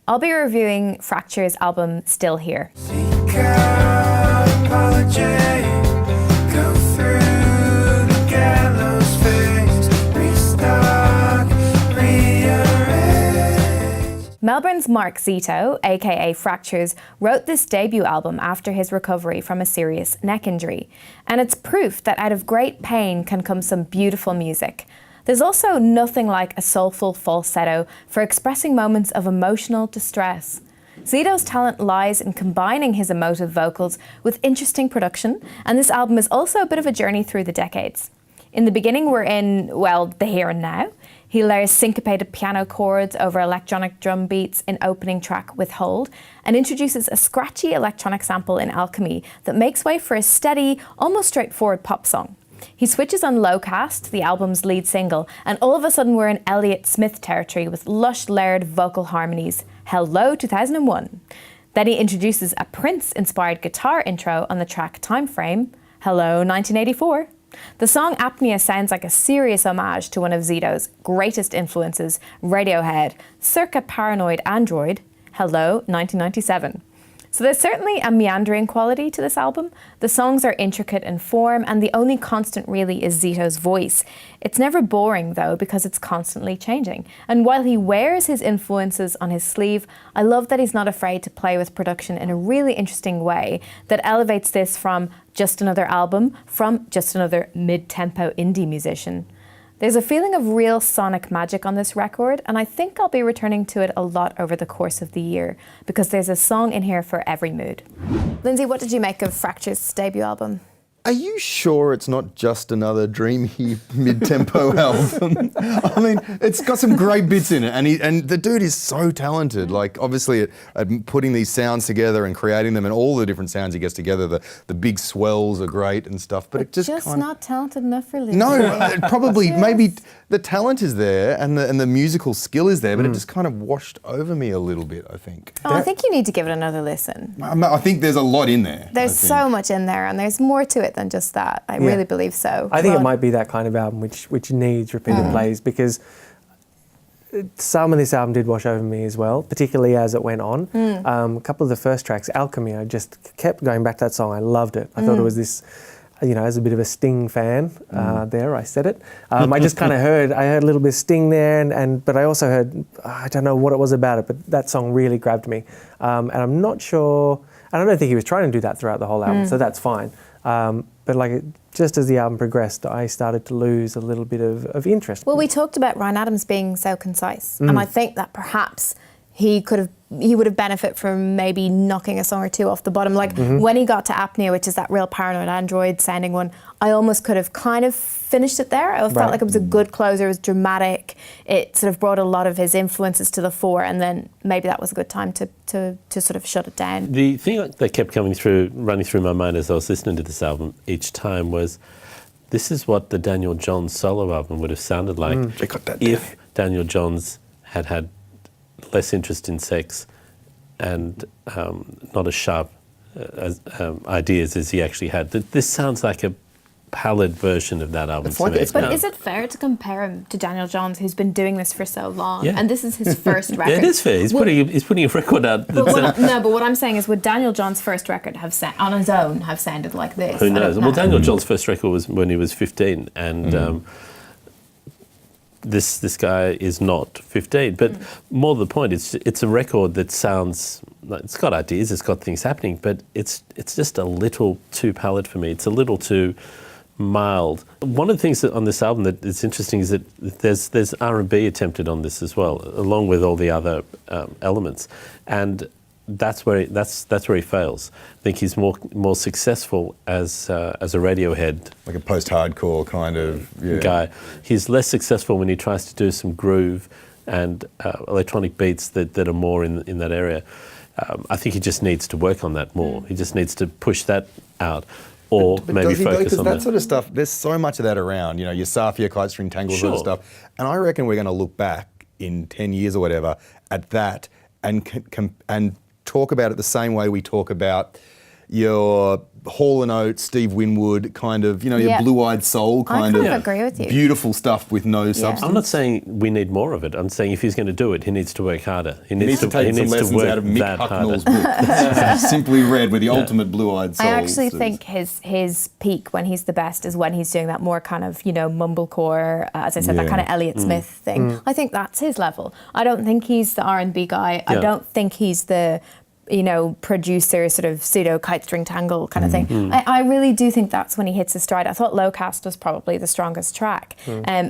I'll be reviewing Fracture's album Still Here. Melbourne's Mark Zito, aka Fractures, wrote this debut album after his recovery from a serious neck injury. And it's proof that out of great pain can come some beautiful music. There's also nothing like a soulful falsetto for expressing moments of emotional distress. Zito's talent lies in combining his emotive vocals with interesting production, and this album is also a bit of a journey through the decades. In the beginning, we're in, well, the here and now. He layers syncopated piano chords over electronic drum beats in opening track Withhold, and introduces a scratchy electronic sample in Alchemy that makes way for a steady, almost straightforward pop song. He switches on Lowcast, the album's lead single, and all of a sudden we're in Elliott Smith territory with lush, layered vocal harmonies. Hello 2001. Then he introduces a Prince-inspired guitar intro on the track Time Frame. Hello 1984. The song Apnea sounds like a serious homage to one of Zito's greatest influences, Radiohead, circa Paranoid Android, Hello 1997. So there's certainly a meandering quality to this album. The songs are intricate in form, and the only constant really is Zito's voice. It's never boring though, because it's constantly changing. And while he wears his influences on his sleeve, I love that he's not afraid to play with production in a really interesting way that elevates this from just another album, from just another mid-tempo indie musician. There's a feeling of real sonic magic on this record, and I think I'll be returning to it a lot over the course of the year, because there's a song in here for every mood. Lindsay, what did you make of Fracture's debut album? Are you sure it's not just another dreamy mid-tempo album? I mean, it's got some great bits in it, and the dude is so talented. Like, obviously, at putting these sounds together and creating them, and all the different sounds he gets together. The big swells are great and stuff, but it just not talented enough for Lindsay. No, probably maybe the talent is there and the musical skill is there, but it just kind of washed over me a little bit, I think. Oh, I think you need to give it another listen. I think there's a lot in there. There's so much in there, and there's more to it than just that. I really believe so. I think it might be that kind of album which needs repeated plays, because some of this album did wash over me as well, particularly as it went on. A couple of the first tracks, Alchemy, I just kept going back to that song. I loved it. I thought it was this, you know, as a bit of a Sting fan, there I said it. I just kind of heard a little bit of Sting there, but I also heard, I don't know what it was about it, but that song really grabbed me. And I'm not sure, and I don't think he was trying to do that throughout the whole album, so that's fine. But like, just as the album progressed, I started to lose a little bit of interest. Well, we talked about Ryan Adams being so concise, and I think that perhaps he would have benefited from maybe knocking a song or two off the bottom. Like when he got to Apnea, which is that real Paranoid Android sounding one, I almost could have kind of finished it there. I felt like it was a good closer, it was dramatic, it sort of brought a lot of his influences to the fore, and then maybe that was a good time to sort of shut it down. The thing that kept running through my mind as I was listening to this album each time was, this is what the Daniel Johns solo album would have sounded like if Daniel Johns had less interest in sex and not as sharp ideas as he actually had. This sounds like a pallid version of that album to me. But is it fair to compare him to Daniel Johns, who's been doing this for so long, and this is his first record? Yeah, it is fair. He's putting a record out. But what I'm saying is, would Daniel Johns' first record on his own have sounded like this? Who knows? Well, Daniel Johns' first record was when he was 15, and this guy is not 15. But more to the point, it's a record that sounds like it's got ideas, it's got things happening, but it's just a little too pallid for me. It's a little too mild. One of the things that on this album that is interesting is that there's R&B attempted on this as well, along with all the other elements, and that's where he fails. I think he's more successful as a Radiohead, like a post-hardcore kind of guy. He's less successful when he tries to do some groove and electronic beats that are more in that area. I think he just needs to work on that more. He just needs to push that out. Or but maybe focus on that sort of stuff. There's so much of that around, you know, your Safia kite string tangle sort of stuff. And I reckon we're going to look back in 10 years or whatever at that and talk about it the same way we talk about, your Hall & Oates, Steve Winwood kind of, your Yeah. blue-eyed soul kind kind of of agree with you. beautiful stuff with no substance. I'm not saying we need more of it. I'm saying if he's going to do it, he needs to work harder. He needs to take some lessons out of Mick Hucknall's book. Simply Red with the ultimate blue-eyed soul. I actually think his peak when he's the best is when he's doing that more kind of, mumblecore, as I said, that Yeah. kind of Elliott Smith thing. I think that's his level. I don't think he's the R&B guy. I Yeah. don't think he's the producer, sort of pseudo kite string tangle kind of thing. I really do think that's when he hits his stride. I thought Lowcast was probably the strongest track.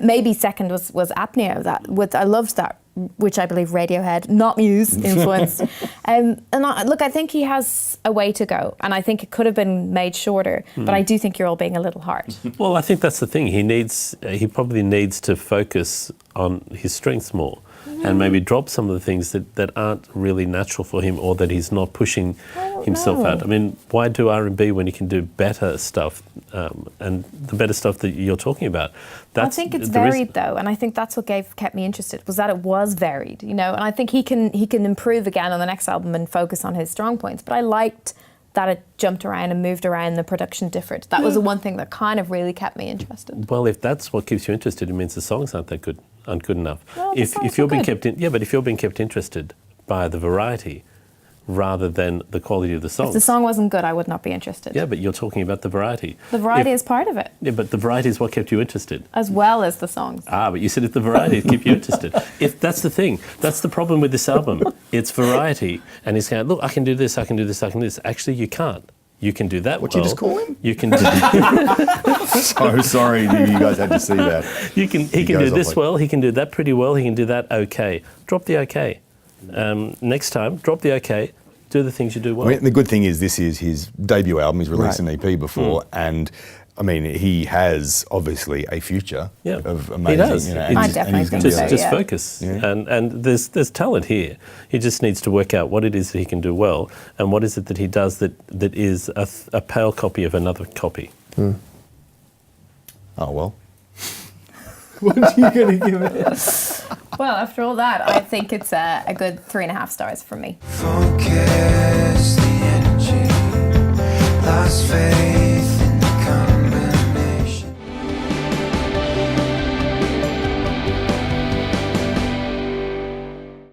Maybe second was Apnea. I loved that, which I believe Radiohead, not Muse, influenced. I think he has a way to go, and I think it could have been made shorter. But I do think you're all being a little hard. Well, I think that's the thing. He probably needs to focus on his strengths more. And maybe drop some of the things that aren't really natural for him, or that he's not pushing himself know. out. I mean, why do R&B when he can do better stuff, and the better stuff that you're talking about? I think it's varied though, and I think that's what kept me interested, was that it was varied, And I think he can improve again on the next album and focus on his strong points. But I liked that it jumped around and moved around, the production differed. That was the one thing that kind of really kept me interested. Well, if that's what keeps you interested, it means the songs aren't good enough. Well, if you're being kept if you're being kept interested by the variety rather than the quality of the songs. If the song wasn't good, I would not be interested. Yeah, but you're talking about the variety. The variety is part of it, Yeah, but the variety is what kept you interested. as well as the songs. But you said if the variety keep you interested. If that's the thing, that's the problem with this album. It's variety, and he's going, look, I can do this, I can do this, I can do this. Actually, you can't. You can do that. What you just call him? You can do. So sorry that you guys had to see that. He can do goes off this like- well. He can do that pretty well. He can do that okay. Drop the okay. Next time, drop the okay. Do the things you do well. I mean, the good thing is this is his debut album. He's released an EP before, and I mean, he has obviously a future of amazing. He does. I definitely think so. Just focus, and there's talent here. He just needs to work out what it is that he can do well, and what is it that he does that is a pale copy of another copy. Oh well. What are you going to give it? Well, after all that, I think it's a good 3.5 stars from me. Focus the energy, lost faith.